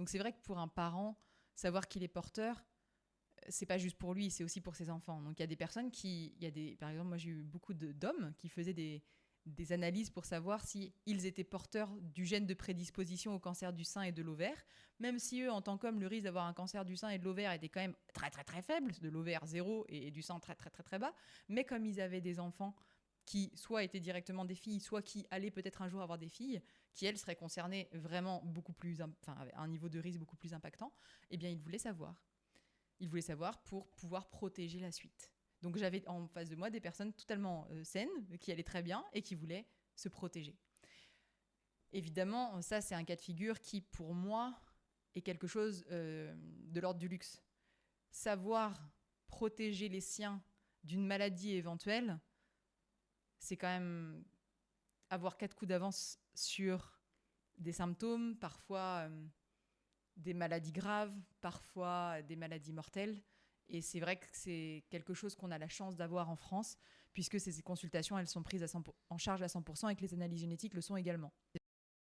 Donc c'est vrai que pour un parent, savoir qu'il est porteur, c'est pas juste pour lui, c'est aussi pour ses enfants. Donc il y a des personnes par exemple, moi j'ai eu beaucoup d'hommes qui faisaient des analyses pour savoir si ils étaient porteurs du gène de prédisposition au cancer du sein et de l'ovaire, même si eux, en tant qu'hommes, le risque d'avoir un cancer du sein et de l'ovaire était quand même très très très faible, de l'ovaire zéro et du sein très très très très bas, mais comme ils avaient des enfants qui soit étaient directement des filles, soit qui allaient peut-être un jour avoir des filles, qui elles seraient concernées vraiment beaucoup plus, enfin, avec un niveau de risque beaucoup plus impactant, eh bien ils voulaient savoir. Ils voulaient savoir pour pouvoir protéger la suite. Donc j'avais en face de moi des personnes totalement saines, qui allaient très bien et qui voulaient se protéger. Évidemment, ça c'est un cas de figure qui, pour moi, est quelque chose de l'ordre du luxe. Savoir protéger les siens d'une maladie éventuelle, c'est quand même avoir 4 coups d'avance sur des symptômes, parfois des maladies graves, parfois des maladies mortelles. Et c'est vrai que c'est quelque chose qu'on a la chance d'avoir en France, puisque ces consultations, elles sont prises en charge à 100% et que les analyses génétiques le sont également.